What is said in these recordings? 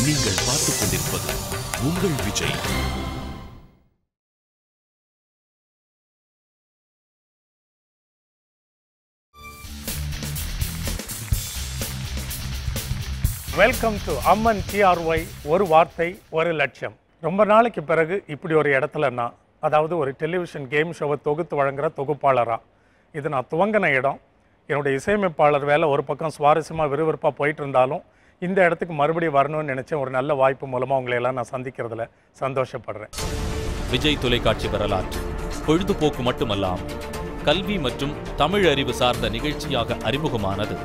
நீங்கள் பார்த்துக் கொண்டிருப்பது உங்கள் Vijay. Welcome to Amman TRY ஒரு வார்த்தை ஒரு லட்சம். ரொம்ப நாளைக்கு பிறகு இப்படி ஒரு இடத்துல நான், அதாவது ஒரு டெலிவிஷன் கேம் ஷோவை தொகுத்து வழங்குகிற தொகுப்பாளராக இது நான் துவங்கின இடம். என்னுடைய இசையமைப்பாளர் வேலை ஒரு பக்கம் சுவாரஸ்யமாக விறுவிறுப்பாக போயிட்டு இருந்தாலும் இந்த இடத்துக்கு மறுபடியும் வரணும்னு நினச்சேன். ஒரு நல்ல வாய்ப்பு மூலமாக உங்களை எல்லாம் நான் சந்திக்கிறதுல சந்தோஷப்படுறேன். விஜய் தொலைக்காட்சி வரலாற்று பொழுதுபோக்கு மட்டுமல்லாமல் கல்வி மற்றும் தமிழ் அறிவு சார்ந்த நிகழ்ச்சியாக அறிமுகமானது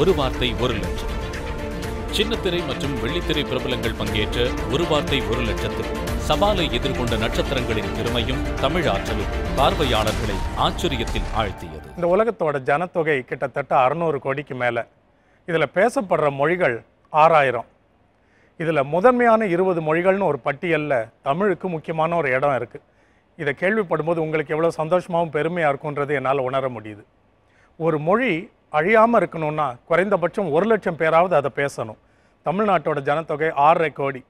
ஒரு வார்த்தை ஒரு லட்சம். சின்னத்திரை மற்றும் வெள்ளித்திரை பிரபலங்கள் பங்கேற்ற ஒரு வார்த்தை ஒரு லட்சத்தில் சவாலை எதிர்கொண்ட நட்சத்திரங்களின் திறமையும் தமிழ் ஆற்றலும் பார்வையாளர்களை ஆச்சரியத்தில் ஆழ்த்தியது. இந்த உலகத்தோட ஜனத்தொகை கிட்டத்தட்ட 600 கோடிக்கு மேலே. இதில் பேசப்படுற மொழிகள் 6000. இதில் முதன்மையான 20 மொழிகள்னு ஒரு பட்டியலில் தமிழுக்கு முக்கியமான ஒரு இடம் இருக்குது. இதை கேள்விப்படும்போது உங்களுக்கு எவ்வளோ சந்தோஷமாகவும் பெருமையாக இருக்குன்றது என்னால் உணர முடியுது. ஒரு மொழி அழியாமல் இருக்கணும்னா குறைந்தபட்சம் 1 லட்சம் பேராவது அதை பேசணும். தமிழ்நாட்டோட ஜனத்தொகை 6.5 கோடி.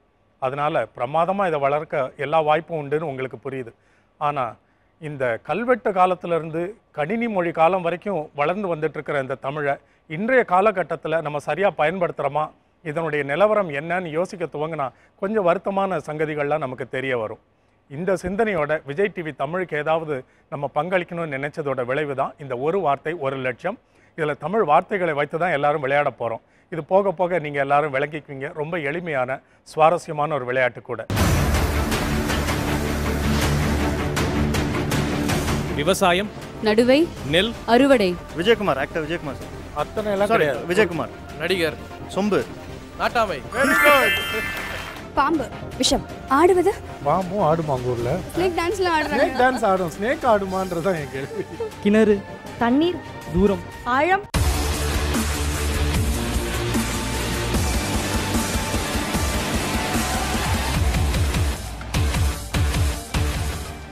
அதனால் பிரமாதமாக இதை வளர்க்க எல்லா வாய்ப்பும் உண்டுன்னு உங்களுக்கு புரியுது. ஆனால் இந்த கல்வெட்டு காலத்திலேருந்து கணினி மொழி காலம் வரைக்கும் வளர்ந்து வந்துட்டுருக்கிற இந்த தமிழை இன்றைய காலகட்டத்தில் நம்ம சரியாக பயன்படுத்துகிறோமா, இதனுடைய நிலவரம் என்னன்னு யோசிக்க துவங்கினா கொஞ்சம் வருத்தமான சங்கதிகள்லாம் நமக்கு தெரிய வரும். இந்த சிந்தனையோட விஜய் டிவி தமிழுக்கு ஏதாவது நம்ம பங்களிக்கணும்னு நினைச்சதோட விளைவு தான் இந்த ஒரு வார்த்தை ஒரு லட்சம். இதில் தமிழ் வார்த்தைகளை வைத்து தான் எல்லாரும் விளையாட போகிறோம். இது போக போக நீங்கள் எல்லாரும் விளங்கிக்குவீங்க. ரொம்ப எளிமையான சுவாரஸ்யமான ஒரு விளையாட்டு கூட. விவசாயம், நடுவை, நெல், அறுவடை. Vijayakumar, actor Vijayakumar sir. அத்தனை எல்லாம் கிடையாது. விஜயகுமார், நடிகர், சொம்பு, நாட்டாமை, பாம்பு, விஷம். ஆடுவது பாம்பும் ஆடுமா உங்க ஊர்ல? ஸ்னேக் டான்ஸ்ல ஆடுறாங்க. ஸ்னேக் டான்ஸ் ஆடும். ஸ்னேக் ஆடுமான்றதான் என் கேள்வி. கிணறு, தண்ணீர், தூரம், ஆழம்.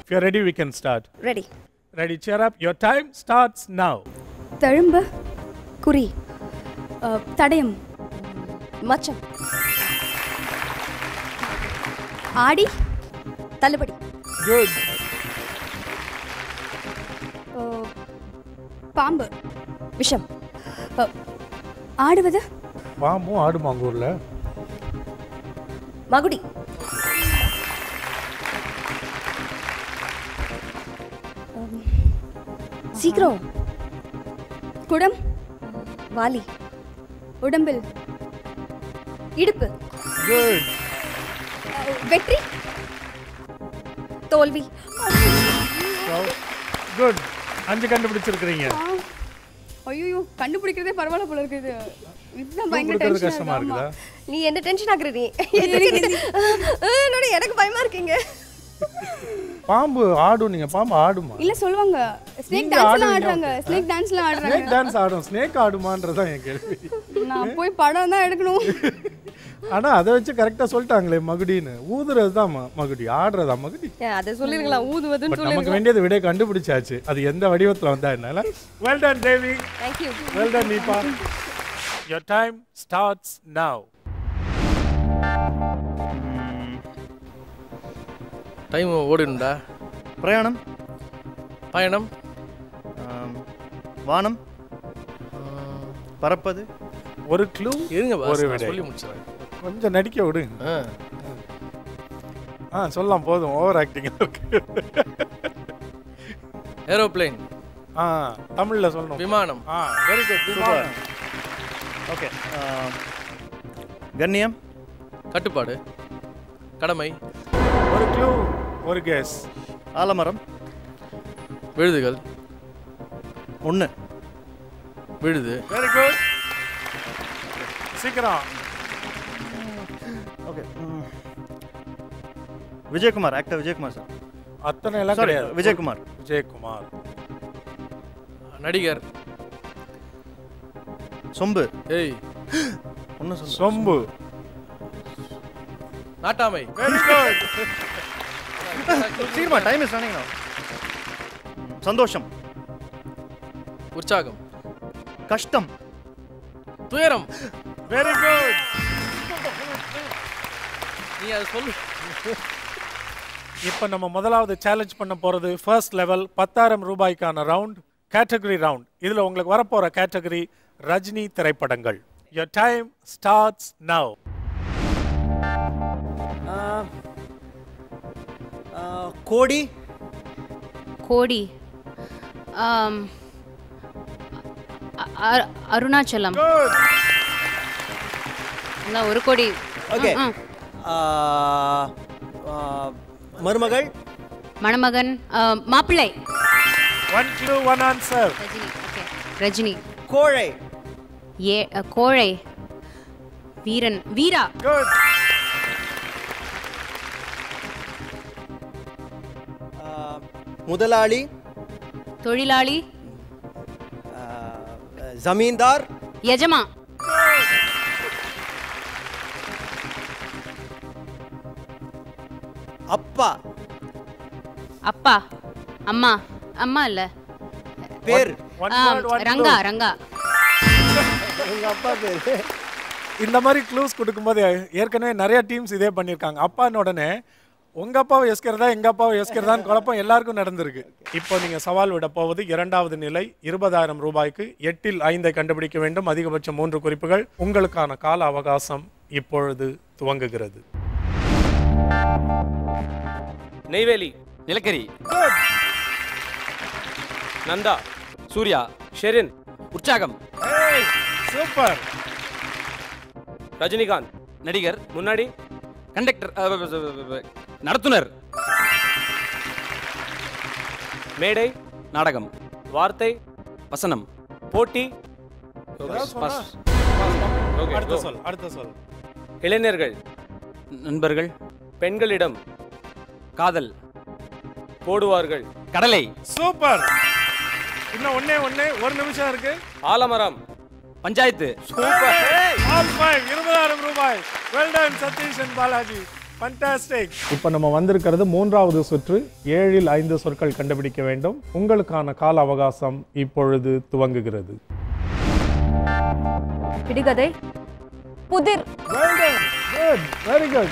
If you're ready, we can start. Ready. Ready, cheer up. Your time starts now. தழும்பு, குறி, தடயம், மச்சம், ஆடி, தள்ளுபடி. Good. பாம்பு, விஷம். ஆடுவது பாம்பும் ஆடுமா உங்க ஊர்ல? மகுடி. சீக்கிரம். குடம், வாலி, உடம்பில், இடுப்பு. Good. வெற்றி, தோல்வி. Good. 5 கண்டுபிடிச்சிருக்கீங்க. ஐயோ, கண்டுபிடிக்கிறதே பரவாயில்ல போல இருக்குது. இதுதான் பயங்கர கண்டுபிடிக்கிறது டென்ஷன் கஷ்டமா இருக்குதா? நீ என்ன டென்ஷன் ஆகுற நீ? எனக்கு பயமா இருக்கீங்க. பாம்பு ஆடும். நீங்க பாம்பு ஆடுமா? இல்ல சொல்வாங்க ஸ்னேக் டான்ஸ்ல ஆடுறாங்க. ஸ்னேக் டான்ஸ்ல ஆடுறாங்க. ஸ்னேக் டான்ஸ் ஆடும். ஸ்னேக் ஆடுமான்றதான் என் கேள்வி. நான் போய் படம் தான் எடுக்கணும். ஆனா அதை வச்சு கரெக்டா சொல்லிட்டாங்களே மகுடின்னு. ஊதுறது தான் மகுடி, ஆடுறதா மகுடி? அதை சொல்லிருங்களா? ஊதுவதுன்னு நமக்கு சொல்லிருங்க. வேண்டியது விடை கண்டுபிடிச்சாச்சு. அது எந்த வடிவத்துல வந்தா என்னால. Well done Devi. Thank you. Well done Neepa. Your time starts now. Time ஓடிடும்டா. பிரயாணம், பயணம், வானம், பறப்பது. ஒரு க்ளூ. இருங்க ஒரு பாஸ், நான் விடை. சொல்லி முடிச்சிடுறேன். கொஞ்சம் நடிக்க விடுங்க. சொல்லலாம், போதும். ஓவர் ஆக்டிங் இருக்கு. ஏரோப்ளேன், தமிழ்ல சொல்லணும். விமானம். Very good. விமானம். ஓகே. கண்ணியம், கட்டுப்பாடு, கடமை, ஒரு க்ளூ, ஒரு கெஸ். ஆலமரம், விழுதுகள், 1. விழுது. Very good. சீக்கிரம். Okay. Vijayakumar, actor Vijayakumar sir. அத்தனை எல்லாம் Sorry, கிடையாது. விஜயகுமார். விஜயகுமார். நடிகர், சொம்பு. ஏய், ஒன்றும் சொல்லு. சொம்பு. நாட்டாமை. Very good. சீக்கிரமா, டைம் இஸ் ரன்னிங் நவ. சந்தோஷம், உற்சாகம், கஷ்டம், துயரம். Very good. நீ அதை சொல்லு. இப்போ நம்ம முதலாவது சேலஞ்ச் பண்ண போகிறது ஃபர்ஸ்ட் லெவல் 10,000 ரூபாய்க்கான ரவுண்ட், கேட்டகரி ரவுண்ட். இதில் உங்களுக்கு வரப்போகிற கேட்டகரி ரஜினி திரைப்படங்கள். Your time starts now. கோடி கோடி அருணாச்சலம். அதான் 1 கோடி. ஓகே. மருமகள் மணமகன் மாப்பிள்ளை. 1 clue 1 answer. Rajini. Okay Rajini. கோழை கோழை வீரன் வீரா. Good. முதலாளி தொழிலாளி ஜமீன்தார் எஜமா. அப்பா அப்பா அம்மா அம்மா இல்ல பேர் One word, one Ranga clue. Ranga. எங்க அப்பா பேர். இந்த மாதிரி க்ளூஸ் கொடுக்கும்போது ஏற்கனவே நிறைய டீம்ஸ் இதே பண்ணியிருக்காங்க. அப்பான்னு உடனே உங்க அப்பாவை எஸ்கிறதா எங்க அப்பாவை எஸ்கிறதான்னு குழப்பம் எல்லாருக்கும் நடந்திருக்கு. இப்போ நீங்க சவால் விட போவது 2வது நிலை 20,000 ரூபாய்க்கு 8இல் 5ஐ கண்டுபிடிக்க வேண்டும். அதிகபட்சம் 3 குறிப்புகள். உங்களுக்கான கால அவகாசம் இப்பொழுது துவங்குகிறது. நெய்வேலி நிலக்கரி நந்தா சூர்யா ஷெரின் உற்சாகம் சூப்பர். ரஜினிகாந்த் நடிகர் முன்னாடி கண்டக்டர் நடத்துனர் மேடை நாடகம் வார்த்தை வசனம் போட்டி அடுத்த சொல். இளைஞர்கள் நண்பர்கள் பெண்களிடம் காதல் போடுவார்கள் கடலை சூப்பர். இன்னும் ஒண்ணே 1 நிமிஷம் இருக்கு. ஆலமரம் பஞ்சாயத்து சூப்பர். ஆல் 5 20,000 ரூபாய். Well done Sathish and Balaji. Fantastic. இப்போ நம்ம வந்திருக்கிறது 3வது சுற்று. 7இல் 5 சொற்கள் கண்டுபிடிக்க வேண்டும். உங்களுக்கான கால அவகாசம் இப்பொழுது துவங்குகிறது. விடுகதை புதிர். Well done. Good. Very good.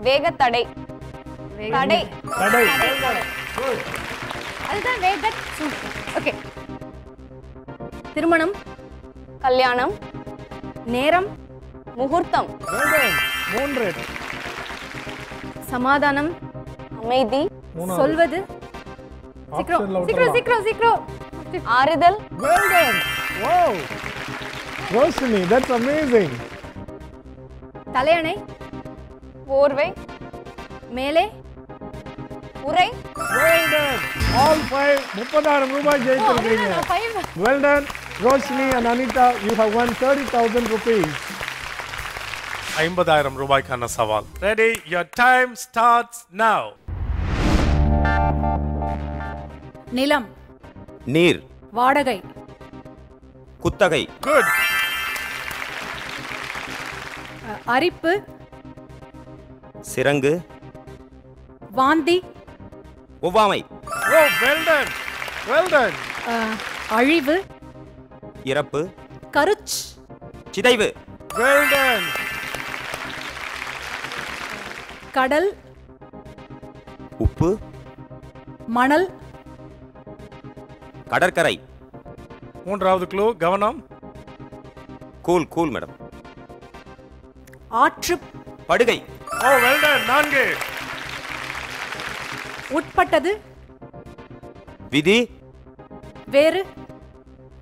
வேகத்தடை தடை தடை. அதுதான் வேக. ஓகே. திருமணம் கல்யாணம் நேரம் முகூர்த்தம். Well done. 3. சமாதானம் அமைதி சொல்வது ஆப்ஷன்ல சீக்கிரம் ஆறுதல். Well done. Wow. Roshni, that's amazing. தலையணை போர்வை மேலே உரை. Well done. All 5 30,000 ரூபாய் ஜெயிச்சிருக்கீங்க. Well done. Roshni and Anita, you have won 30,000 rupees. 50,000 ரூபாய்க்கான சவால். Ready? Your time starts now. நிலம் நீர் வாடகை குத்தகை Good. அரிப்பு சிரங்கு வாந்தி ஒவ்வாமை Oh, well done. Well done. அழிவு இறப்பு கருச் சிதைவு Well done. கடல் உப்பு மணல் கடற்கரை 3வது க்ளூ கவனம். கூல் மேடம் ஆற்று படுகை Oh, well done. 4. உட்பட்டது விதி வேறு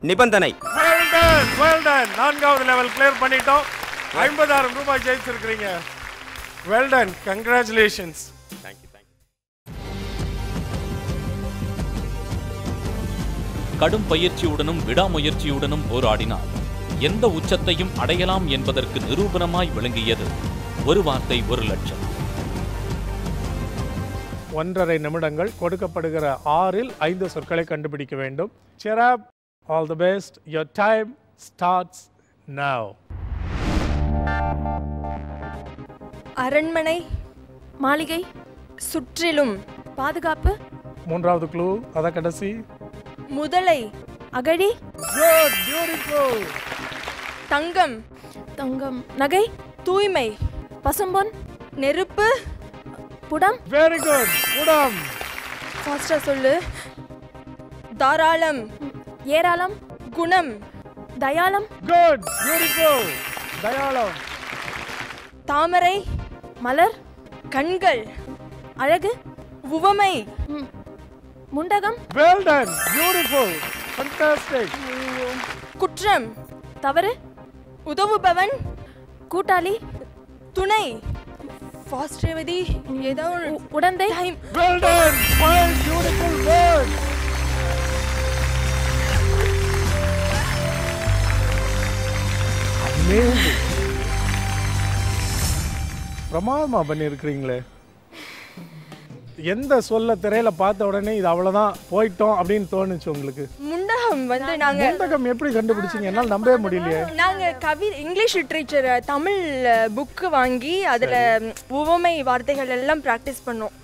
நிபந்தனை Well done. Well done. 4வது லெவல் கிளியர் பண்ணிட்டோம். 50,000 ரூபாய் ஜெயிச்சிருக்கீங்க. Well done. Congratulations. Thank you. கடும் பயிற்சியுடனும் விடாமுயற்சியுடனும் போராடினார் எந்த உச்சத்தையும் அடையலாம் என்பதற்கு நிரூபணமாய் விளங்கியது ஒரு வார்த்தை 1,00,000. 1.5 நிமிடங்கள் கொடுக்கப்படுகிற 6இல் 5 சொற்களை கண்டுபிடிக்க வேண்டும். Cheer up. All the best. Your time starts now. அரண்மனை மாளிகை சுற்றிலும் பாதுகாப்பு 3வது க்ளூ அத கடைசி. முதலை அகழி Good. Beautiful. தங்கம் தங்கம். நகை. தூய்மை. பசும்பொன். நெருப்பு. புடம். Very good. புடம். ஃபாஸ்டா சொல்லு. தாராளம். ஏராளம். குணம். தயாளம். குட். பியூட்டிஃபுல். தயாளம். தாமரை. மலர். கண்கள். அழகு. உவமை. முண்டகம். Well done. பியூட்டிஃபுல். ஃபண்டாஸ்டிக். குற்றம். தவறு. உதவுபவன். கூட்டாளி. துணை. ஃபாஸ்ட் ரேவதி. ஏதோ உடந்தை. Well done. 5 beautiful words. Amazing. பிரமாதமா பண்ணியிருக்கிறீங்களே. எந்த சொல்ல திரையில பார்த்த உடனே இது அவ்வளவுதான் போயிட்டோம் அப்படின்னு தோணுச்சு உங்களுக்கு? முண்டகம் வந்து நாங்க முண்டகம் எப்படி கண்டுபிடிச்சீங்க? என்னால நம்பவே முடியலையே. நாங்க இங்கிலீஷ் லிட்ரேச்சர் தமிழ் புக்கு வாங்கி அதுல உவமை வார்த்தைகள் எல்லாம் ப்ராக்டிஸ் பண்ணோம்.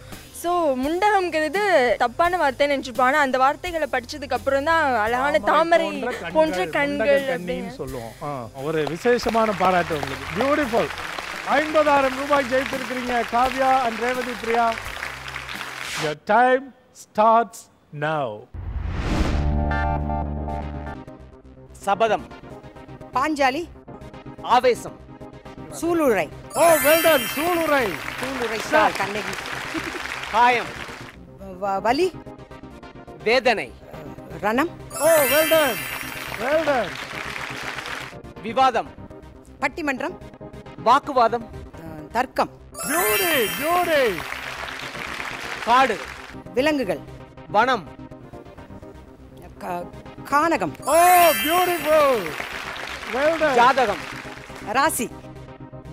ஸோ முண்டகம்ங்கிறது தப்பான வார்த்தைன்னு நினைச்சிருப்போம். ஆனால் அந்த வார்த்தைகளை படிச்சதுக்கு அப்புறம் தான் அழகான தாமரை போன்ற கண்கள் அப்படின்னு சொல்லுவோம். ஒரு விசேஷமான பாராட்டு உங்களுக்கு. பியூட்டிஃபுல். 50,000 ரூபாய் ஜெயித்திருக்கிறீங்க Kavya and Revathi Priya. Your time starts now. சபதம். பாஞ்சாலி. ஆவேசம். சூளுரை. Oh well done. சூளுரை. சூளுரை கண்ணகி. காயம். வலி. வேதனை. ரணம். Oh well done. Well done. விவாதம். பட்டிமன்றம். வாக்குவாதம். தர்க்கம். பியூட்டி. பியூட்டி. காடு. விலங்குகள். வனம். கானகம். Oh beautiful. Well done. ஜாதகம். ராசி.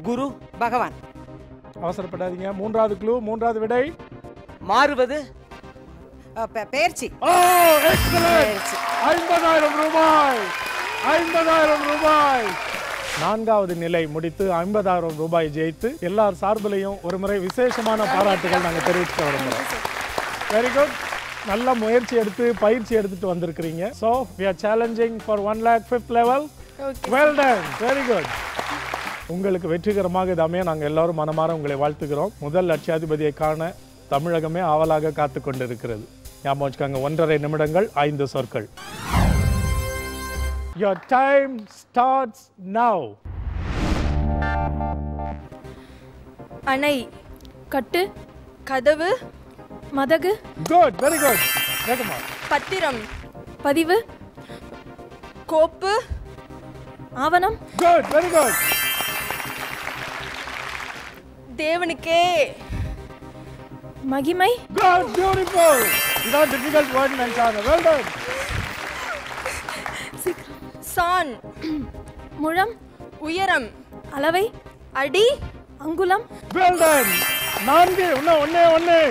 குரு. பகவான். அவசரப்படாதீங்க. மூன்றாவது க்ளூ, மூன்றாவது விடை. மாறுவது. பெயர்ச்சி. ஓ எக்ஸலென்ட். 50,000 ரூபாய். 50,000 ரூபாய். நான்காவது நிலை முடித்து 50,000 ரூபாய் ஜெயித்து எல்லார் சார்பிலையும் ஒரு முறை விசேஷமான பாராட்டுகள் நாங்கள் தெரிவித்து விரும்புகிறோம். Very good. நல்ல முயற்சி எடுத்து பயிற்சி எடுத்துட்டு வந்திருக்கிறீங்க. So we are challenging for 1 lakh 5th level. Well done. Very good. உங்களுக்கு வெற்றிகரமாக இதாமே நாங்கள் எல்லாரும் மனமாற உங்களை வாழ்த்துகிறோம். முதல் லட்சாதிபதியை காண தமிழகமே ஆவலாக காத்து கொண்டிருக்கிறது. ஞாபகம் வச்சுக்காங்க. 1.5 நிமிடங்கள் 5 சொற்கள். Your time starts now. அணை. கட்டு. கதவு. மதகு. Good, very good. வேகமா. பத்திரம். பதிவு. கோப்பு. ஆவணம். Good, very good. தேவனுக்கே மகிமை. Good, beautiful. இதான் difficult word நினைச்சாங்க. Well done. சான். முழம். உயரம். அளவை. அடி. அங்குலம். Well done. 4 ஒண்ணே.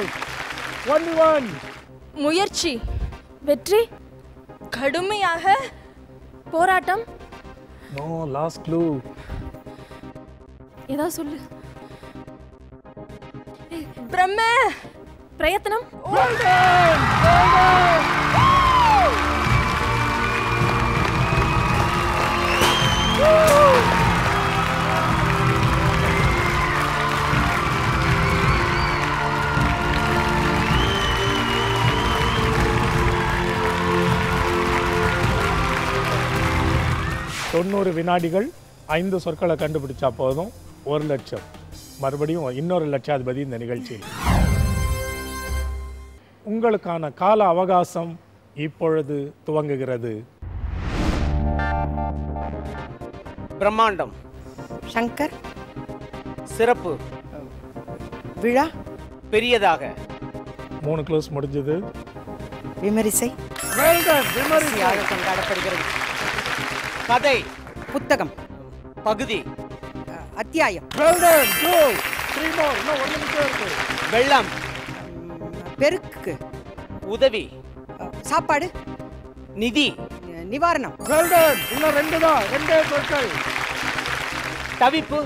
Only one. முயற்சி. வெற்றி. கடுமையாக. போராட்டம். No, last clue. ஏதா சொல்லு. பிரம்ம. பிரயத்தனம். Well done. Well done. 90 வினாடிகள் 5 சொற்களை கண்டுபிடிச்சா போதும். 1 லட்சம். மறுபடியும் இன்னொரு லட்சாதிபதி இந்த நிகழ்ச்சியில். உங்களுக்கான கால அவகாசம் இப்பொழுது துவங்குகிறது. பிரம்மாண்டம். சங்கர். சிறப்பு. விழா. பெரியதாக. 3 க்ளோஸ் முடிஞ்சது. விமரிசை. Well done. விமரிசையாக கொண்டாடப்படுகிறது. கதை. புத்தகம். பகுதி. அத்தியாயம். Well done. 2, 3 more. இன்னும் 1 நிமிஷம் இருக்கு. வெள்ளம். பெருக்கு. உதவி. சாப்பாடு. நிதி. நிவாரணம். Well done. இன்னும் 2 தான். 2 சொற்கள். தவிப்பு.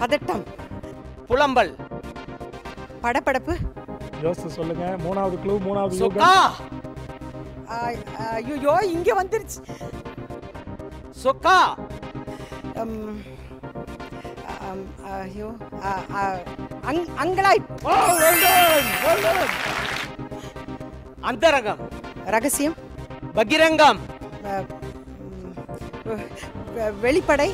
பதட்டம். புலம்பல். படபடப்பு. யோசிச்சு சொல்லுங்க. 3வது க்ளூ, 3வது சொக்கா. ஐயோ இங்க வந்துருச்சு. சொக்கா. ஐயோ அங்கலாய். அந்தரங்கம். ரகசியம். பகிரங்கம். வெளிப்படை.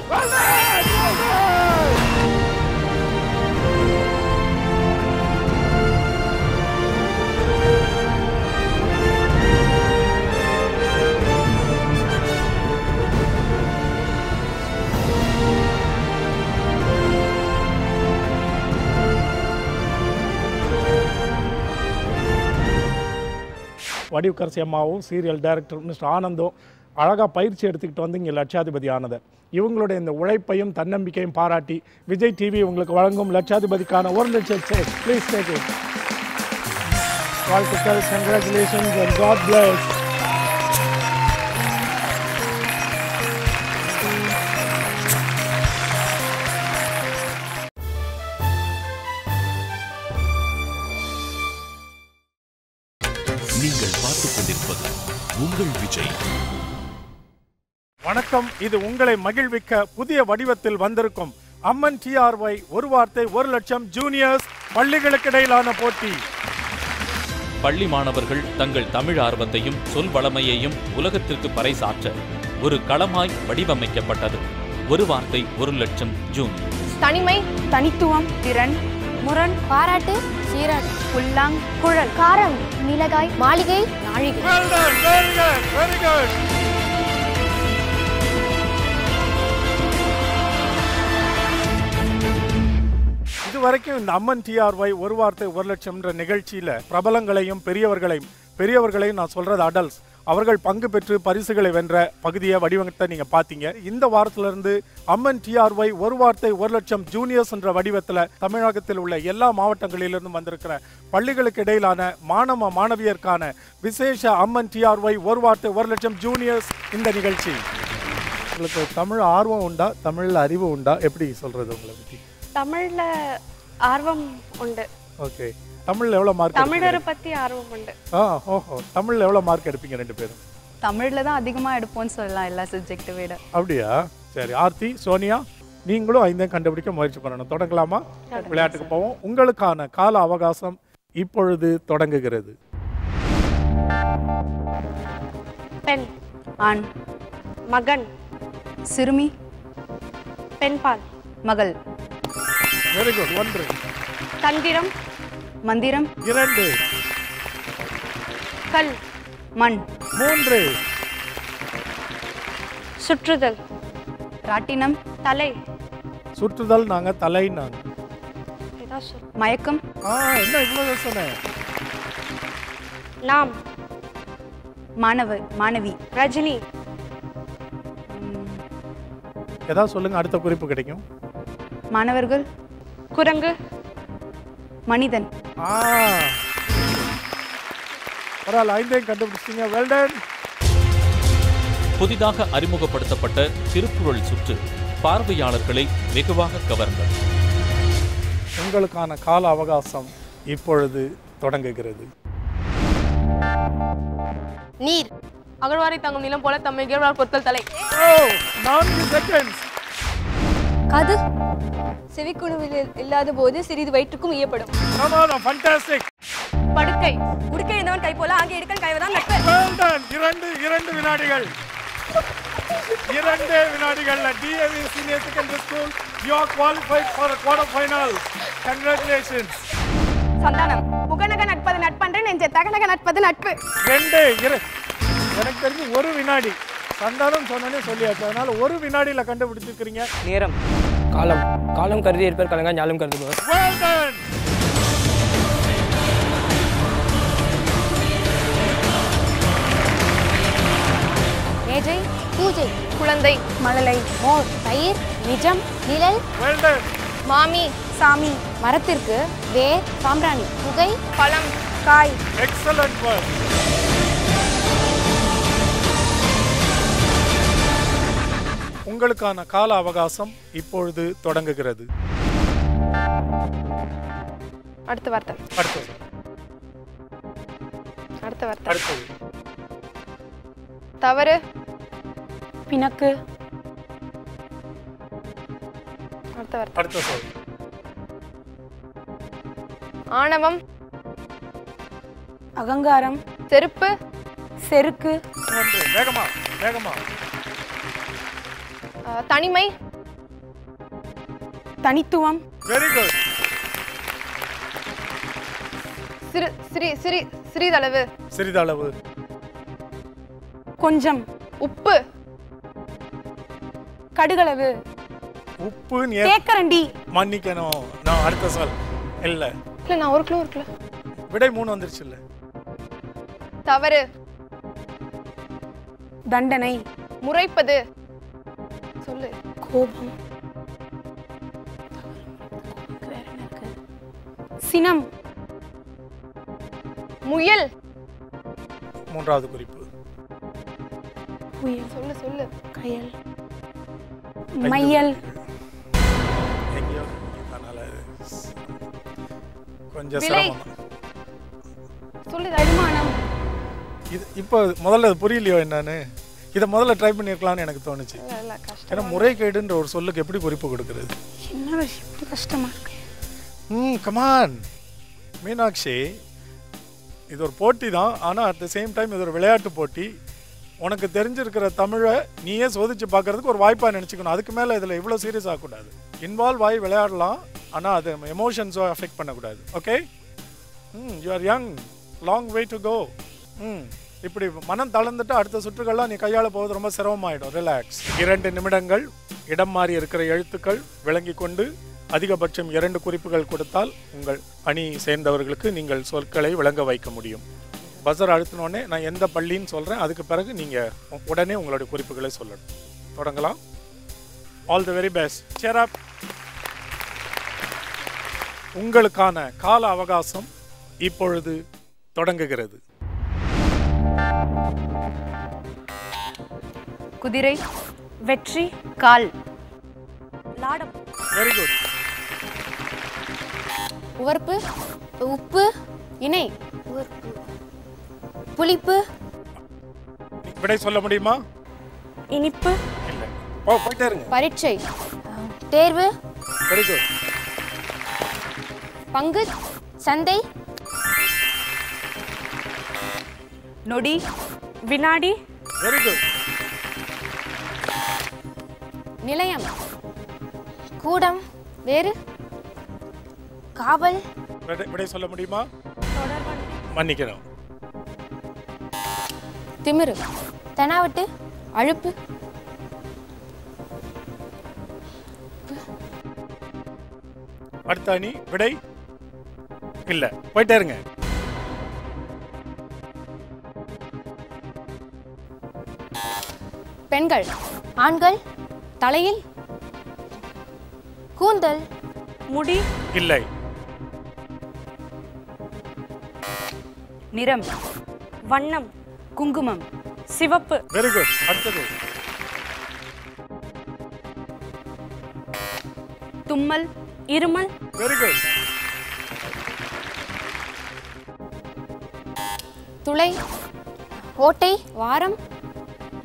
வடிவுக்கரசி அம்மாவும் சீரியல் டைரக்டர் மிஸ்டர் ஆனந்தும் அழகாக பயிற்சி எடுத்துக்கிட்டு வந்து இங்கே லட்சாதிபதி ஆனது. இவங்களுடைய இந்த உழைப்பையும் தன்னம்பிக்கையும் பாராட்டி விஜய் டிவி உங்களுக்கு வழங்கும் லட்சாதிபதிக்கான 1 லட்சம் செக். Please take it. வாழ்த்துக்கள், கங்க்ராச்சுலேஷன்ஸ் அண்ட் காட் பிளஸ். நீங்கள் பார்த்துக் கொண்டிருப்பது உங்கள் விஜய். வணக்கம். இது உங்களை மகிழ்விக்க புதிய வடிவத்தில் வந்திருக்கும் அம்மன் TRY ஒரு வார்த்தை 1 லட்சம் ஜூனியர்ஸ் பள்ளிகளுக்கு இடையிலான போட்டி. பள்ளி மாணவர்கள் தங்கள் தமிழ் ஆர்வத்தையும் சொல் வளமையையும் உலகத்திற்கு பறைசாற்ற ஒரு களமாய் வடிவமைக்கப்பட்டது ஒரு வார்த்தை 1 லட்சம் ஜூனியர். தனிமை, தனித்துவம், திறன், முரண், பாராட்டு, சீராட்டு, புல்லாங், குழல், காரம், மிளகாய், மாளிகை, நாழிகை. Well done, very good, very good. இதுவரைக்கும் இந்த அம்மன் TRY ஒரு வார்த்தை 1 லட்சம்ன்ற நிகழ்ச்சியில பிரபலங்களையும் பெரியவர்களையும் நான் சொல்றது அடல்ட்ஸ் அவர்கள் பங்கு பெற்று பரிசுகளை வென்ற பகுதியை வடிவத்தை நீங்க பாத்தீங்க. இந்த வாரத்துல இருந்து அம்மன் TRY ஒரு வார்த்தை 1 லட்சம் ஜூனியர்ஸ் என்ற வடிவத்துல தமிழகத்தில் உள்ள எல்லா மாவட்டங்களிலிருந்தும் வந்திருக்கிற பள்ளிகளுக்கு இடையிலான மாணவியருக்கான விசேஷ அம்மன் TRY ஒரு வார்த்தை 1 லட்சம் ஜூனியர்ஸ் இந்த நிகழ்ச்சி. உங்களுக்கு தமிழ் ஆர்வம் உண்டா, தமிழ்ல அறிவு உண்டா, எப்படி சொல்றது உங்களை பத்தி? தமிழ்ல ஆர்வம் உண்டு. ஓகே. தமிழ்ல எவ்வளவு மார்க்? தமிழரை பத்தி ஆர்வம் உண்டு. ஓஹோ. தமிழ்ல எவ்வளவு மார்க் எடுப்பீங்க ரெண்டு பேரும்? தமிழ்ல தான் அதிகமா எடுப்போம்னு சொல்லலாம் எல்லா சப்ஜெக்ட் விட. அப்படியா? சரி. ஆர்த்தி, சோனியா நீங்களும் 5 கண்டுபிடிக்க முயற்சி பண்ணணும். தொடங்கலாமா? விளையாட்டுக்கு போவோம். உங்களுக்கான கால அவகாசம் இப்பொழுது தொடங்குகிறது. பெண், ஆண், மகன், சிறுமி, பெண்பால், மகள். Very good. 1. தந்திரம், மந்திரம், 2. கல், மண், 3. சுற்றுதல், ராட்டினம், தலை, சுற்றுதல் நாங்க தலை நாங்க. மயக்கம். என்ன இவ்வளவு சொன்னேன்? நாம், மாணவி, ரஜினி. ஏதாவது சொல்லுங்க, அடுத்த குறிப்பு கிடைக்கும். மாணவர்கள், குரங்கு, மனிதன். பரவாயில்ல, 5 கண்டுபிடிச்சிங்க. Well done. புதிதாக அறிமுகப்படுத்தப்பட்ட திருக்குறள் சுற்று பார்வையாளர்களை வெகுவாக கவர்ந்தது. உங்களுக்கான கால அவகாசம் இப்பொழுது தொடங்குகிறது. நீர், அகழ்வாரை தங்கும் நிலம் போல தம்மை இகழ்வார் பொருட்கள் தலை. 4 செகண்ட்ஸ். காது, செவிக்குழுவில் இல்லாத போது சிறிது வயிற்றுக்கும் ஈயப்படும். ஃபண்டாஸ்டிக். படுக்கை, உடுக்கை இருந்தவன் கை போல ஆகிய இடுக்கன் கைவதான் நட்பு. Well done. 2 வினாடிகள். 2 வினாடிகள்ல DAV Senior Secondary School you are qualified for a quarter final. Congratulations. Santhanam, முகநக நட்பது நட்பன்று நெஞ்ச தகநக நட்பது நட்பு. 2. எனக்கு தெரிஞ்சு 1 வினாடி. சந்தானம் சொன்னனே சொல்லியாச்சு. அதனால 1 வினாடியில கண்டுபிடிச்சிருக்கீங்க. நேரம், காலம், காலம் கருதி இருப்பர் கலங்க ஞாலம் கருதுபவர். Well done. மேஜை, பூஜை, குழந்தை, மழலை, மோர், தயிர், நிஜம், நிழல். Well done. மாமி, சாமி, மரத்திற்கு வேர், சாம்பிராணி, புகை, பழம், காய். Excellent work. உங்களுக்கான கால அவகாசம் இப்பொழுது தொடங்குகிறது. அடுத்த வார்த்தை. அடுத்தது. தவறு, பிணக்கு, அடுத்த சொல். ஆணவம், அகங்காரம், செருப்பு, செருக்கு, ஒன்று. வேகமா வேகமா. தனிமை, தனித்துவம், வெரி குட். சிறிதளவு, சிறிதளவு, கொஞ்சம், உப்பு, கடுகளவு, உப்பு. தேக்கரண்டி. மன்னிக்கணும், நான் அடுத்த சொல். இல்ல இல்ல நான் ஒரு கிலோ இருக்குல்ல. விடை 3 வந்துருச்சு. இல்ல தவறு, தண்டனை, முறைப்பது, சொல்லு, கோபம், சினம், முயல், 3வது குறிப்பு. புயல், சொல்லு சொல்லு, கயல், மையல், எங்கேயோ அதனால கொஞ்சம் விலை. சிரமம். சொல்லு. வருமானம், இது இப்போ முதல்ல அது புரியலையோ என்னன்னு. இதை முதல்ல ட்ரை பண்ணியிருக்கலாம்னு எனக்கு தோணுச்சு. ஏன்னா முறைகேடுன்ற ஒரு சொல்லுக்கு எப்படி குறிப்பு கொடுக்கறது? என்ன விஷயம் இப்படி கஷ்டமா இருக்கு? கமான் மீனாட்சி, இது ஒரு போட்டி தான். ஆனால் அட் த சேம் டைம் இது ஒரு விளையாட்டு போட்டி. உனக்கு தெரிஞ்சிருக்கிற தமிழை நீயே சோதிச்சு பார்க்கறதுக்கு ஒரு வாய்ப்பாக நினச்சிக்கணும். அதுக்கு மேலே இதில் இவ்வளோ சீரியஸ் ஆகக்கூடாது. இன்வால்வ் ஆகி விளையாடலாம், ஆனால் அது எமோஷன்ஸோ அஃபெக்ட் பண்ணக்கூடாது. Okay, you are young, long way to go. இப்படி மனம் தளர்ந்துட்டு அடுத்த சுற்றுகள்லாம் நீ கையாள போவது ரொம்ப சிரமமாயிடும். ரிலாக்ஸ். 2 நிமிடங்கள். இடம் மாறி இருக்கிற எழுத்துக்கள் விளங்கி கொண்டு அதிகபட்சம் 2 குறிப்புகள் கொடுத்தால் உங்கள் அணி சேர்ந்தவர்களுக்கு நீங்கள் சொற்களை விளங்க வைக்க முடியும். பஸர் அழுத்தினோடனே நான் எந்த பள்ளின்னு சொல்கிறேன், அதுக்கு பிறகு நீங்கள் உடனே உங்களுடைய குறிப்புகளை சொல்லணும். தொடங்கலாம். All the very best. Cheer up. உங்களுக்கான கால அவகாசம் இப்பொழுது தொடங்குகிறது. குதிரை, வெற்றி, கால், லாடம், வெரி குட். உவர்ப்பு, உப்பு, இணை, புளிப்பு, விடை சொல்ல முடியுமா? இனிப்பு, இல்லை, போயிட்டே இருங்க. பரீட்சை, தேர்வு, வெரி குட். பங்கு, சந்தை, நொடி, வினாடி, வெரி குட். நிலையம், கூடம், வேறு, காவல், விடை சொல்ல முடியுமா? மன்னிக்கணும். திமிரு, தெனாவட்டு, அழுப்பு, அடுத்த அணி விடை இல்ல, போயிட்டே இருங்க. பெண்கள், ஆண்கள், தலையில், கூந்தல், முடி, இல்லை. நிறம், வண்ணம், குங்குமம், சிவப்பு, வெரி குட். அடுத்தது தும்மல், இருமல், வெரி குட். துளை, ஓட்டை, வாரம்,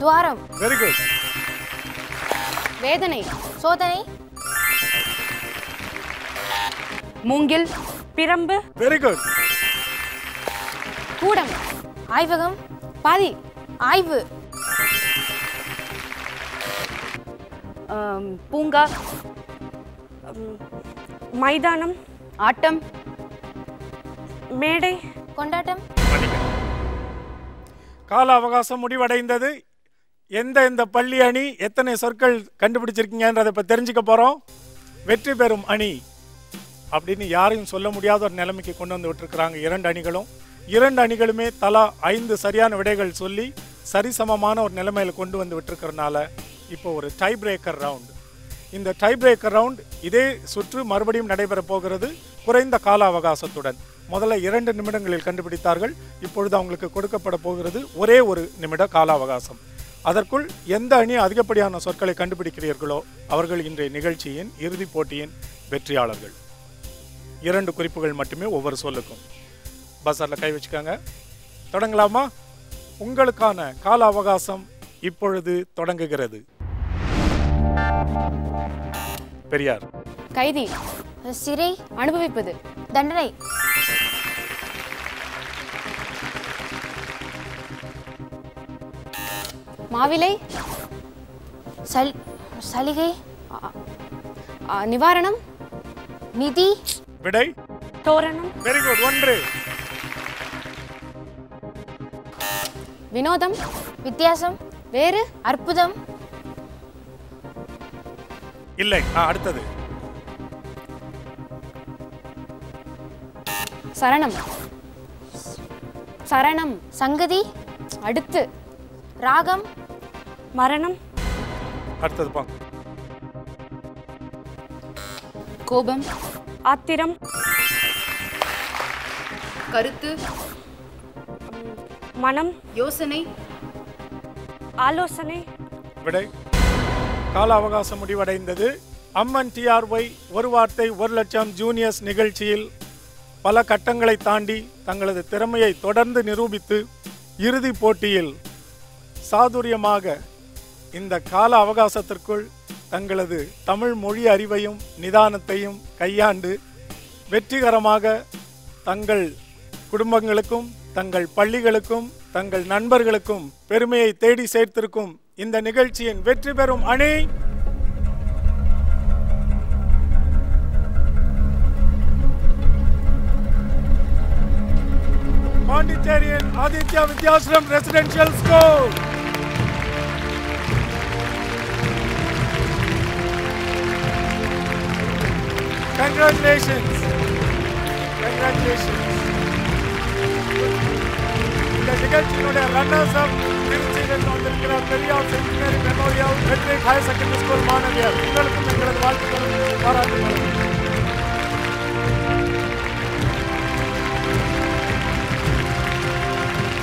துவாரம், வெரி குட். வேதனை, சோதனை, மூங்கில், பிரம்பு, வெரி குட். கூடம், ஆய்வகம், பாதி, ஆய்வு, பூங்கா, மைதானம், ஆட்டம், மேடை, கொண்டாட்டம். கால அவகாசம் முடிவடைந்தது. எந்த பள்ளி அணி எத்தனை சொற்கள் கண்டுபிடிச்சிருக்கீங்கன்றதை இப்போ தெரிஞ்சுக்க போகிறோம். வெற்றி பெறும் அணி அப்படின்னு யாரையும் சொல்ல முடியாத ஒரு நிலைமைக்கு கொண்டு வந்து விட்டுருக்குறாங்க 2 அணிகளும். 2 அணிகளுமே தலா 5 சரியான விடைகள் சொல்லி சரிசமமான ஒரு நிலைமையில் கொண்டு வந்து விட்டுருக்கிறனால இப்போ ஒரு டை பிரேக்கர் ரவுண்டு. இந்த டை பிரேக்கர் ரவுண்ட் இதே சுற்று மறுபடியும் நடைபெற போகிறது குறைந்த கால அவகாசத்துடன். முதல்ல 2 நிமிடங்களில் கண்டுபிடித்தார்கள். இப்பொழுது அவங்களுக்கு கொடுக்கப்பட போகிறது ஒரே 1 நிமிட கால அவகாசம். அதற்குள் எந்த அணி அதிகப்படியான சொற்களை கண்டுபிடிக்கிறீர்களோ அவர்கள் இன்றைய நிகழ்ச்சியின் இறுதிப் போட்டியின் வெற்றியாளர்கள். 2 குறிப்புகள் மட்டுமே ஒவ்வொரு சொல்லுக்கும். பஸரில் கை வச்சுக்காங்க. தொடங்கலாமா? உங்களுக்கான கால அவகாசம் இப்பொழுது தொடங்குகிறது. பெரியார். கைதி, சிறை, அனுபவிப்பது, தண்டனை. மாவிலை, சலுகை, நிவாரணம், நிதி. விடை தோரணம். Very good. 1. வினோதம், வித்தியாசம், வேறு, அற்புதம். இல்லை. அடுத்தது. சரணம், சரணம், சங்கதி. அடுத்து ராகம், மரணம். அடுத்தது பாங்க. கோபம், ஆத்திரம், கருத்து, மனம், யோசனை, ஆலோசனை. விடை கால அவகாசம் முடிவடைந்தது. அம்மன் TRY ஒரு வார்த்தை 1 லட்சம் ஜூனியர்ஸ் நிகழ்ச்சியில் பல கட்டங்களை தாண்டி தங்களது திறமையை தொடர்ந்து நிரூபித்து இறுதி போட்டியில் சாதுரியமாக இந்த கால அவகாசத்திற்குள் தங்களது தமிழ் மொழி அறிவையும் நிதானத்தையும் கையாண்டு வெற்றிகரமாக தங்கள் குடும்பங்களுக்கும் தங்கள் பள்ளிகளுக்கும் தங்கள் நண்பர்களுக்கும் பெருமையை தேடி சேர்த்திருக்கும் இந்த நிகழ்ச்சியின் வெற்றி பெறும் அணி பாண்டிச்சேரியின் Aditya Vidyashram residential school. Congratulations. Congratulations. இந்த நிகழ்ச்சியினுடைய ரன்னர்ஸ் அப் திருச்சியில் வந்திருக்கிற Periyar centenary memorial matric higher secondary school மாணவியர், உங்களுக்கும் எங்களது வாழ்த்துக்களும் பாராட்டுகளும்.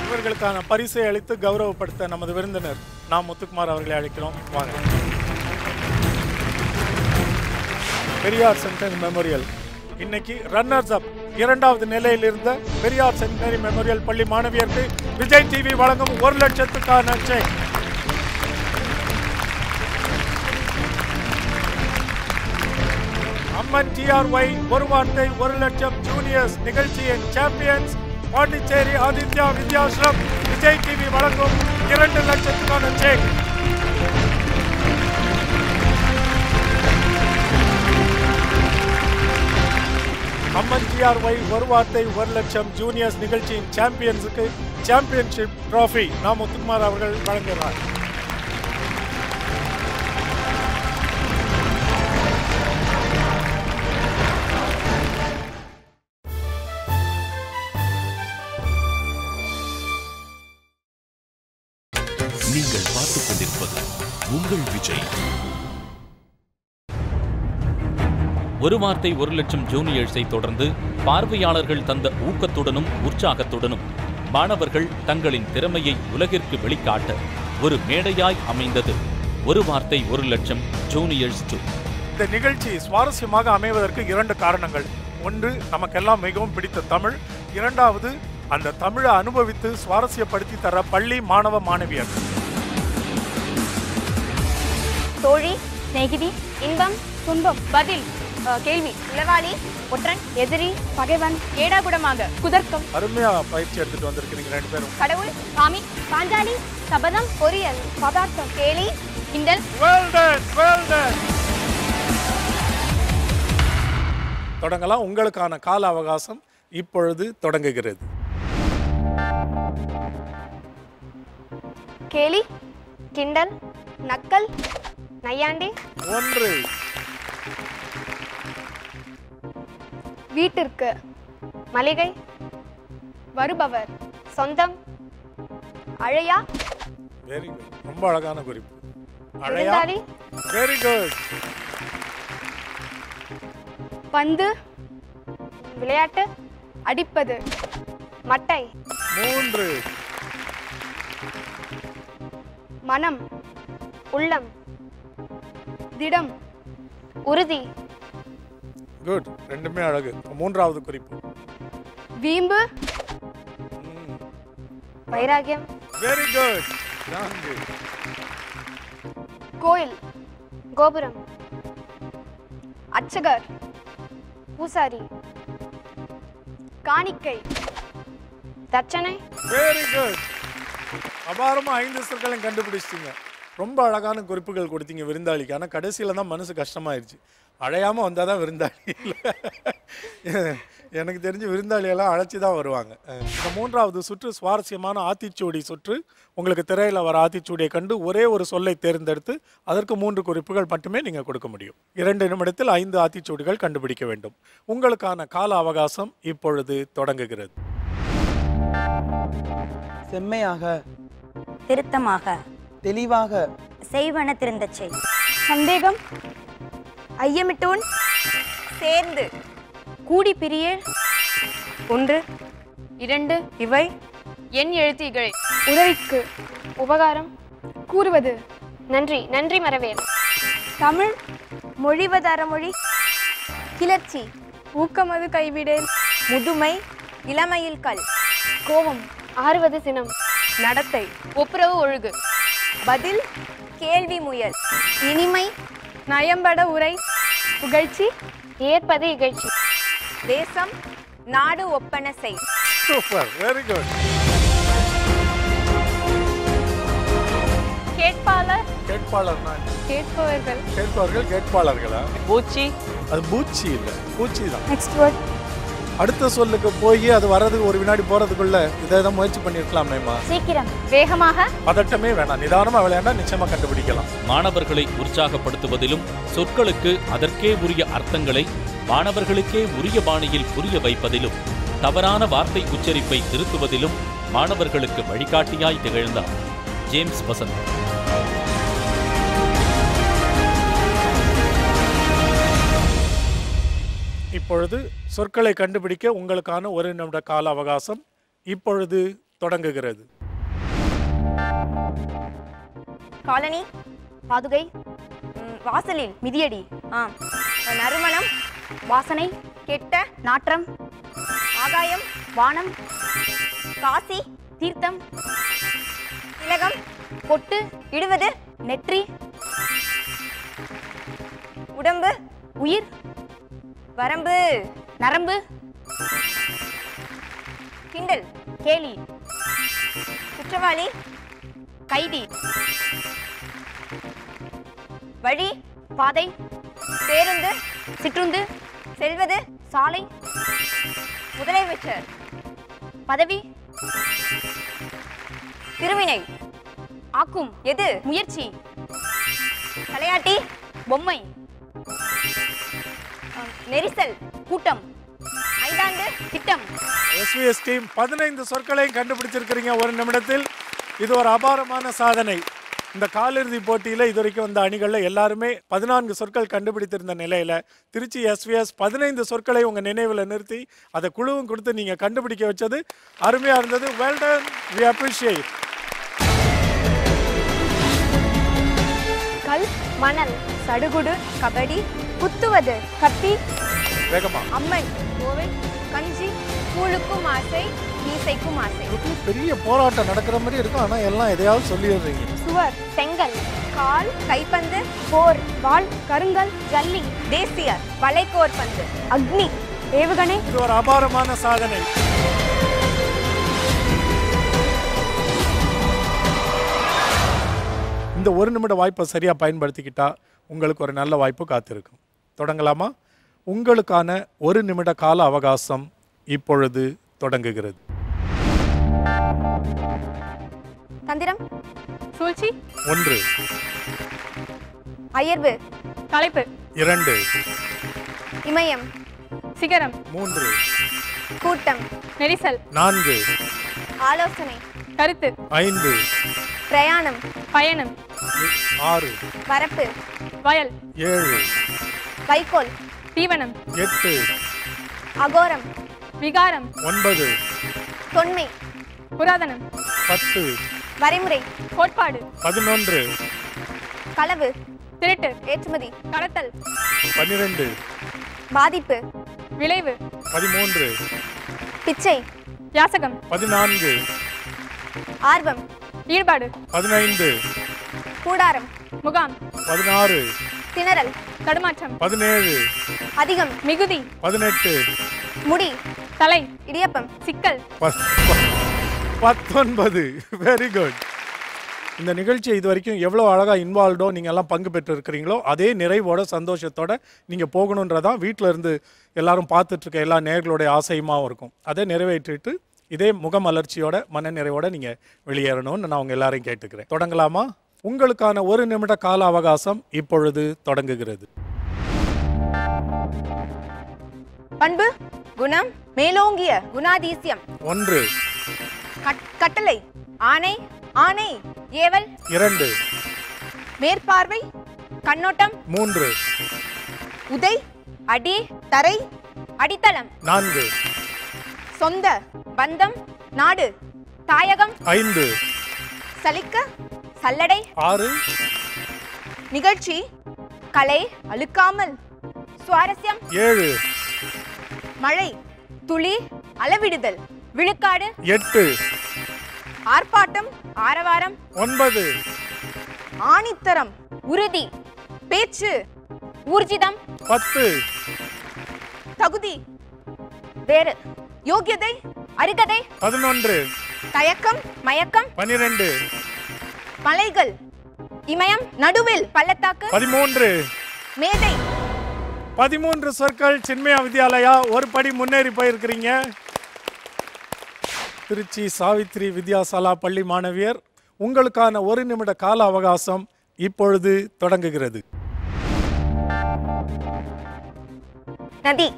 இவர்களுக்கான பரிசை அளித்து கௌரவப்படுத்த நமது விருந்தினர் நாம் முத்துக்குமார் அவர்களை அழைக்கிறோம். வாங்க. பெரியார் சென்டினரி மெமோரியல் இன்னைக்கு ரன்னர்ஸ் அப் 2வது நிலையில் இருந்த பெரியார் சென்டினரி மெமோரியல் பள்ளி மாணவியருக்கு விஜய் டிவி வழங்கும் 1 லட்சத்துக்கான செக். அம்மன் TRY ஒரு வார்த்தை 1 லட்சம் ஜூனியர்ஸ் நிகழ்ச்சியின் சாம்பியன்ஸ் பாண்டிச்சேரி ஆதித்யா வித்யாஸ்ரம் விஜய் டிவி வழங்கும் 2 லட்சத்துக்கான செக். அம்மன் TRY ஒரு வார்த்தை 1 லட்சம் ஜூனியர்ஸ் நிகழ்ச்சியின் சாம்பியன்ஸுக்கு சாம்பியன்ஷிப் டிராஃபி நாம் முத்துக்குமார் அவர்கள் வழங்குகிறார். நீங்கள் பார்த்துக் கொண்டிருப்பது உங்கள் விஜய். ஒரு வார்த்தை 1 லட்சம் ஜூனியர்ஸை தொடர்ந்து பார்வையாளர்கள் தந்த ஊக்கத்துடனும் உற்சாகத்துடனும் மாணவர்கள் தங்களின் திறமையை உலகிற்கு வெளிக்காட்ட ஒரு மேடையாய் அமைந்தது ஒரு வார்த்தை 1 லட்சம் ஜூனியர்ஸ் 2. இந்த நிகழ்ச்சி சுவாரஸ்யமாக அமைவதற்கு 2 காரணங்கள். ஒன்று, நமக்கெல்லாம் மிகவும் பிடித்த தமிழ். 2வது, அந்த தமிழை அனுபவித்து சுவாரஸ்யப்படுத்தி தர பள்ளி மாணவ மாணவியர். தோழி, சிநேகிதி, இன்பம், துன்பம், பதில், கேள்வி, இளவாளி, ஒற்றன், எதிரி, பகைவன், ஏடாகுடமாக, குதர்க்கம். அருமையா பயிற்சி எடுத்துட்டு வந்திருக்கீங்க 2 பேரும். கடவுள், சாமி, பாஞ்சாலி, சபதம், பொறியல், பதார்த்தம், கேலி, கிண்டல். Well done, well done. தொடங்கலாம். உங்களுக்கான கால அவகாசம் இப்பொழுது தொடங்குகிறது. கேலி, கிண்டல், நக்கல், நையாண்டி. 1. வீட்டிற்கு, மளிகை, வருபவர், சொந்தம், அழையா. Very good. ரொம்ப அழகான குறிப்பு. அழையா. விருந்தாளி. Very good. பந்து, விளையாட்டு, அடிப்பது, மட்டை. 3. மனம், உள்ளம், திடம், உறுதி. குட். ரெண்டுமே அழகு. 3வது குறிப்பு. வீம்பு, வைராகியம். Very good. 4. கோயில், கோபுரம், அர்ச்சகர், பூசாரி, காணிக்கை, தட்சணை. Very good. அபாரமா 5 சொற்களையும் கண்டுபிடிச்சிட்டீங்க. ரொம்ப அழகான குறிப்புகள் கொடுத்தீங்க விருந்தாளிக்கு. ஆனால் கடைசியில் தான் மனசு கஷ்டமாயிருச்சு. அழையாமல் வந்தால் தான் விருந்தாளி இல்லை. எனக்கு தெரிஞ்சு விருந்தாளியெல்லாம் அழைச்சி தான் வருவாங்க. இந்த 3வது சுற்று சுவாரஸ்யமான ஆத்திச்சூடி சுற்று. உங்களுக்கு திரையில் வர ஆத்திச்சூடியை கண்டு ஒரே ஒரு சொல்லை தேர்ந்தெடுத்து அதற்கு 3 குறிப்புகள் மட்டுமே நீங்கள் கொடுக்க முடியும். 2 நிமிடத்தில் 5 ஆத்திச்சூடிகள் கண்டுபிடிக்க வேண்டும். உங்களுக்கான கால அவகாசம் இப்பொழுது தொடங்குகிறது. செம்மையாக, திருத்தமாக, தெளிவாக, செய்வன திருந்த செய், சந்தேகம், ஐயமிட்டோன், சேர்ந்து, கூடி பிரிய, 1, 2, இவை, என் எழுத்து இகழை, உதவிக்கு, உபகாரம், கூறுவது, நன்றி, நன்றி மறவேல், தமிழ், மொழிவதரமொழி, கிளர்ச்சி, ஊக்கமது கைவிடேல், முதுமை, இளமையில் கல், கோபம், ஆறுவது சினம், நடத்தை, ஒப்புரவு ஒழுகு, பதில், கேள்வி முயல், இனிமை, நயம்பட உரை, புகழ்ச்சி, ஏற்பது இகழ்ச்சி, தேசம், நாடு ஒப்பன செய். Super, very good. கேட்பாளர், கேட்பாளர், கேட்பவர்கள், கேட்பவர்கள் கேட்பாளர்களா? பூச்சி, அது பூச்சி இல்லை, பூச்சி தான். நெக்ஸ்ட் வேர்ட், அடுத்த சொல்லுக்கு போய் அது வர்றதுக்கு ஒரு வினாடி போறதுக்குள்ள இதை தான் முயற்சி பண்ணிருக்கலாமேமா. சீக்கிரம், வேகமாக, பதட்டமே வேணாம், நிதானமா விளையாண்டா நிச்சயமா கண்டுபிடிக்கலாம். மாணவர்களை உற்சாகப்படுத்துவதிலும் சொற்களுக்கு அதற்கே உரிய அர்த்தங்களை மாணவர்களுக்கே உரிய பாணியில் புரிய வைப்பதிலும் தவறான வார்த்தை உச்சரிப்பை திருத்துவதிலும் மாணவர்களுக்கு வழிகாட்டியாய் திகழ்ந்தார் ஜேம்ஸ் வசந்த். இப்பொழுது சொற்களை கண்டுபிடிக்க உங்களுக்கான 1 நிமிட கால அவகாசம் இப்பொழுது தொடங்குகிறது. காலனி, பாதுகை, வாசலில் மிதியடி, நறுமணம், வாசனை, கெட்ட, நாற்றம், ஆகாயம், வானம், காசி, தீர்த்தம், திலகம், பொட்டு, இடுவது, நெற்றி, உடம்பு, உயிர், வரம்பு, நரம்பு, கிண்டல், கேலி, குற்றவாளி, கைதி, வழி, பாதை, பேருந்து, சிற்றுந்து, செல்வது, சாலை, முதலமைச்சர், பதவி, திருவினை, ஆக்கும், எது, முயற்சி, தலையாட்டி, பொம்மை, நெரிசல், கூட்டம், ஐந்தாண்டு, திட்டம். SVS டீம் 15 சொற்களையும் கண்டுபிடிச்சிருக்கிறீங்க 1 நிமிடத்தில். இது ஒரு அபாரமான சாதனை. இந்த காலிறுதி போட்டியில் இதுவரைக்கும் வந்த அணிகளில் எல்லாருமே 14 சொற்கள் கண்டுபிடித்திருந்த நிலையில் திருச்சி SVS 15 சொற்களை உங்கள் நினைவில் நிறுத்தி அதை குழுவும் கொடுத்து நீங்கள் கண்டுபிடிக்க வச்சது அருமையாக இருந்தது. Well done, we appreciate. கல், மணல், சடுகுடு, கபடி, குத்துவது, கத்தி, வேகமா, அம்மன், கோவை, கஞ்சி, கூழுக்கும் ஆசை, மீசைக்கும் ஆசை. பெரிய போராட்டம் நடக்கிற மாதிரி இருக்கும், ஆனால் எல்லாம் எதையாவது சொல்லிடுறீங்க. சுவர், செங்கல், கால், கைப்பந்து, போர், வாள், கருங்கல், ஜல்லி, தேசிய, வளைக்கோர் பந்து, அக்னி, ஏவுகணை. இது ஒரு அபாரமான சாதனை. இந்த 1 நிமிட வாய்ப்பை சரியாக பயன்படுத்திக்கிட்டா உங்களுக்கு ஒரு நல்ல வாய்ப்பு காத்திருக்கும். தொடங்கலாமா? உங்களுக்கான 1 நிமிட கால அவகாசம் இப்பொழுது தொடங்குகிறது. தந்திரம், சூழ்ச்சி, 1, அயர்வு, தலைப்பு, 2, இமயம், சிகரம், 3, கூட்டம், நெரிசல், 4, ஆலோசனை, கருத்து, 5, பிரயாணம், பயணம், 6, வரப்பு, வயல், 7, வைக்கோல், தீவனம், 8, அகோரம், விகாரம், 9, தொன்மை, புராதனம், 10, வரைமுறை, கோட்பாடு, 11, களவு, திருட்டு, ஏற்றுமதி, கடத்தல், 12, பாதிப்பு, விளைவு, 13, பிச்சை, யாசகம், 14, ஆர்வம், ஈடுபாடு, 15, கூடாரம், முகாம், 16, திணறல், தடுமாற்றம் 17 அதிகம் மிகுதி 18 முடி தலை இடியப்பம் சிக்கல் 19 வெரி குட். இந்த நிகழ்ச்சியை இது வரைக்கும் எவ்வளோ அழகாக இன்வால்வ்டோ நீங்கள் எல்லாம் பங்கு பெற்று இருக்கிறீங்களோ அதே நிறைவோட சந்தோஷத்தோட நீங்கள் போகணுன்றதான் வீட்டில் இருந்து எல்லாரும் பார்த்துட்ருக்க எல்லா நேயர்களுடைய ஆசையுமாகவும் இருக்கும். அதை நிறைவேற்றிட்டு இதே முகமலர்ச்சியோட மன நிறைவோட நீங்கள் வெளியேறணும்னு நான் உங்கள் எல்லாரையும் கேட்டுக்கிறேன். தொடங்கலாமா? உங்களுக்கான 1 நிமிட கால அவகாசம் இப்பொழுது தொடங்குகிறது. பண்பு குணம் மேலோங்கிய குணாதிசயம் 1 கட்டளை ஆணை ஆணை ஏவல் 2 மேற்பார்வை கண்ணோட்டம் 3 உதை அடி தரை அடித்தளம் 4 சொந்த பந்தம் நாடு தாயகம் 5 சலிக்க சல்லடை 6 நிகழ்ச்சி கலை அழுக்காமல் சுவாரஸ்யம் 7 மழை துளி அளவிடுதல் விழுக்காடு 8 ஆர்ப்பாட்டம் ஆரவாரம் 9 ஆணித்தரம் உறுதி பேச்சு ஊர்ஜிதம் 10 தகுதி வேறு யோகியதை அருகதை 11 தயக்கம் மயக்கம் 12 மலைகள் இமயம் நடுவில் பள்ளத்தாக்கு 13 மேதை 13 சொற்கள் சின்மயா வித்யாலயா ஒரு படி முன்னேறி போயிருக்கிறீங்க. திருச்சி சாவித்ரி வித்யாசாலா பள்ளி மாணவியர், உங்களுக்கான 1 நிமிட கால அவகாசம் இப்பொழுது தொடங்குகிறது. நதி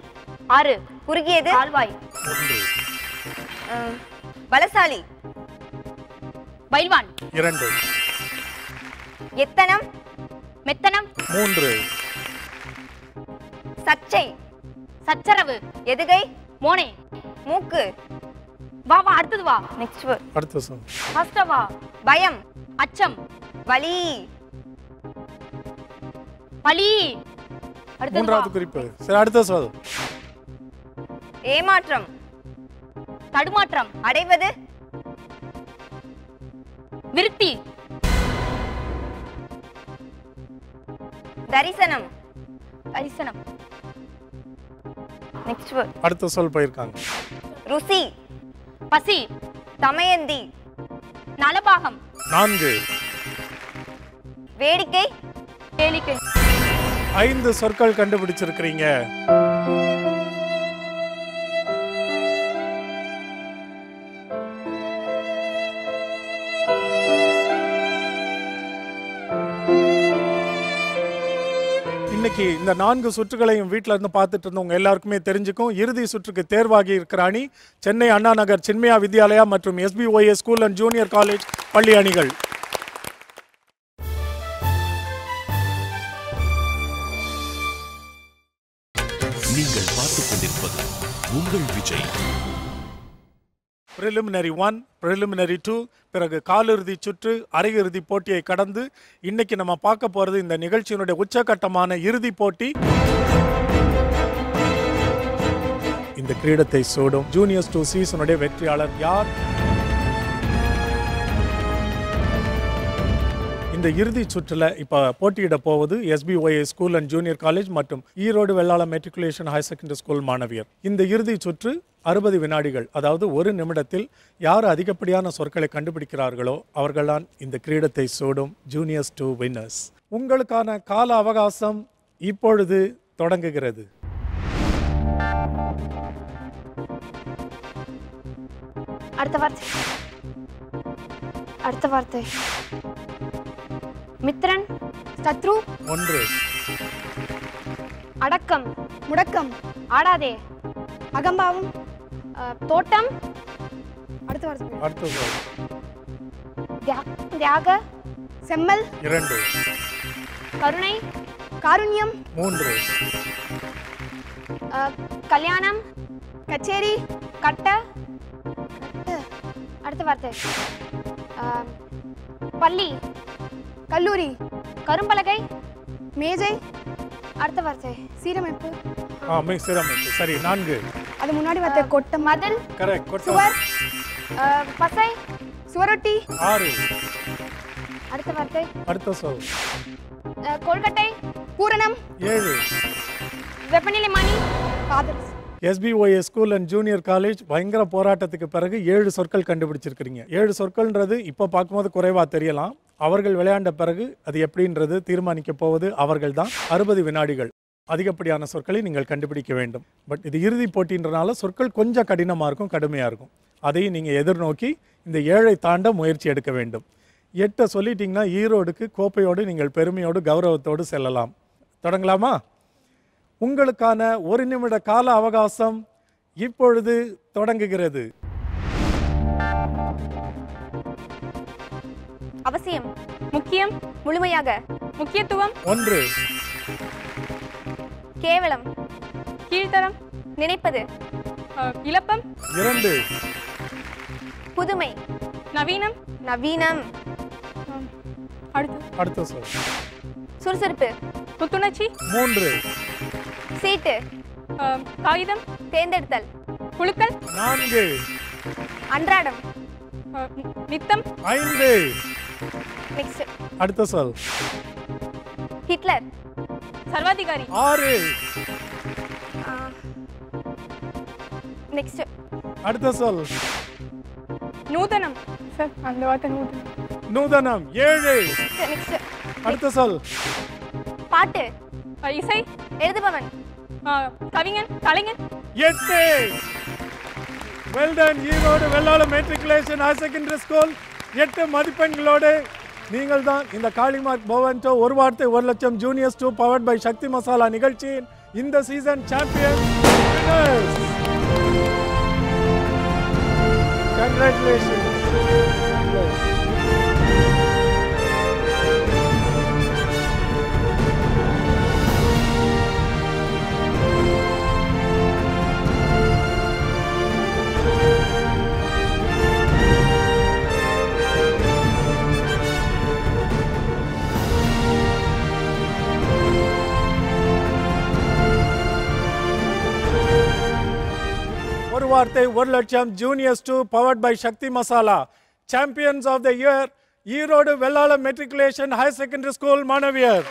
ஆறு குறுகியது கால்வாய் 1 பலசாலி பைல்வான் 2 எத்தனம் மெத்தனம் 3 சர்ச்சை சச்சரவு எதுகை மோனே மூக்கு வா வா அடுத்தது வா நெக்ஸ்ட் வேர்ட் அடுத்த சொல் ஃபர்ஸ்ட் வா பயம் அச்சம் வலி பலி அடுத்தது வா மூன்றாவது குறிப்பு. சரி அடுத்த சொல் ஏமாற்றம் தடுமாற்றம் அடைவது விருத்தி தரிசனம் தரிசனம் நெக்ஸ்ட் வேர்ட் அடுத்த சொல் போயிருக்காங்க. ருசி பசி தமயந்தி நலபாகம் 4 வேடிக்கை கேளிக்கை 5 சொற்கள் கண்டுபிடிச்சிருக்கிறீங்க. இன்னைக்கு இந்த 4 சுற்றுகளையும் வீட்டில் இருந்து பார்த்துட்டு இருந்தவங்க எல்லாருக்குமே தெரிஞ்சுக்கும். இறுதி சுற்றுக்கு தேர்வாகி இருக்கிற அணி சென்னை அண்ணா நகர் சின்மயா வித்யாலயா மற்றும் SBOS school and junior college பள்ளி அணிகள். நீங்கள் பார்த்துக் கொண்டிருப்பது உங்கள் விஜய். Preliminary 1, Preliminary 2, பிறகு காலிறுதி சுற்று, அரையிறுதி போட்டியை கடந்து இன்னைக்கு நம்ம பார்க்க போறது இந்த நிகழ்ச்சியினுடைய உச்சகட்டமான இறுதி போட்டி. இந்த கிரீடத்தை சூடும் ஜூனியர்ஸ் 2 சீசனுடைய வெற்றியாளர் யார்? இந்த இறுதி சுற்றுல இப்ப போட்டியிட போவது SBOS school and junior college மற்றும் Erode Vellala matriculation higher secondary school மாணவியர். இந்த இறுதி சுற்று 60 வினாடிகள், அதாவது 1 நிமிடத்தில் யார் அதிகப்படியான சொற்களை கண்டுபிடிக்கிறார்களோ அவர்கள்தான் இந்த கிரீடத்தை சூடும் ஜூனியர்ஸ் 2 வின்னர்ஸ். உங்களுக்கான கால அவகாசம் இப்பொழுது தொடங்குகிறது. அடுத்த வார்த்தை மித்ரன் சத்ரு 1 அடக்கம் முடக்கம் ஆடாதே அகம்பாவம் தோட்டம் அடுத்த வார்த்தை அடுத்த சொல் தியாக செம்மல் 2 கருணை காருண்யம் 3 கல்யாணம் கச்சேரி கட்ட அடுத்த வார்த்தை பள்ளி கல்லூரி கரும்பலகை மேஜை அடுத்த வார்த்தை சீரமைப்பு சீரமைப்பு சரி. 4 அது முன்னாடி வார்த்தை கொட்டம் மதில் கரெக்ட். சுவர் பசை சுவரொட்டி 6 அடுத்த வார்த்தை அடுத்த சொல் கொல்கட்டை பூரணம் 7 வெப்பநிலைமானி காதல் SBOA school and junior college பயங்கர போராட்டத்துக்கு பிறகு 7 சொற்கள் கண்டுபிடிச்சிருக்கிறீங்க. 7 சொற்கள்ன்றது இப்போ பார்க்கும்போது குறைவாக தெரியலாம். அவர்கள் விளையாண்ட பிறகு அது எப்படின்றது தீர்மானிக்க போவது அவர்கள் தான். 60 வினாடிகள் அதிகப்படியான சொற்களை நீங்கள் கண்டுபிடிக்க வேண்டும். பட் இது இறுதி போட்டின்றனால சொற்கள் கொஞ்சம் கடினமாக இருக்கும், கடுமையாக இருக்கும். அதையும் நீங்கள் எதிர்நோக்கி இந்த 7ஐ தாண்ட முயற்சி எடுக்க வேண்டும். 8 சொல்லிட்டீங்கன்னா ஈரோடுக்கு கோப்பையோடு நீங்கள் பெருமையோடு கௌரவத்தோடு செல்லலாம். தொடங்கலாமா? உங்களுக்கான 1 நிமிட கால அவகாசம் இப்பொழுது தொடங்குகிறது. அவசியம், முக்கியம், முழுமையாக, முக்கியத்துவம் 1 கேவலம், கீழ்த்தரம், நினைப்பது, இலப்பம் 2 புதுமை, நவீனம், நவீனம் அடுத்த சொல் சுறுசுறுப்பு, புத்துணர்ச்சி 3 சீட்டு, காகிதம், தேர்ந்தெடுத்தல், குழுக்கள் 4 அன்றாடம், நித்தம் 5 நெக்ஸ்ட் அடுத்த சொல் ஹிட்லர், சர்வாதிகாரி 6 நெக்ஸ்ட் அடுத்த சொல் நூதனம் சார் அந்த வார்த்தை நூதனம் 7 நெக்ஸ்ட் அடுத்த சொல் பாட்டு, இசை, எழுதுபவன், கவிஞன், கலைஞன் 8 well done. Erode Vellala matriculation higher secondary school 8 மதிப்பெண்களோடு நீங்கள் தான் இந்த காளிமார்க் பவன்டோ ஒரு வார்த்தை 1 லட்சம் juniors 2 powered by Sakthi Masala நிகழ்ச்சியின் இந்த சீசன் சாம்பியன். கங்க்ராச்சுலேஷன். ஒரு வார்த்தை 1 லட்சம் juniors 2 powered by Sakthi Masala champions of the year Erode Vellala matriculation higher secondary school மாணவியர்.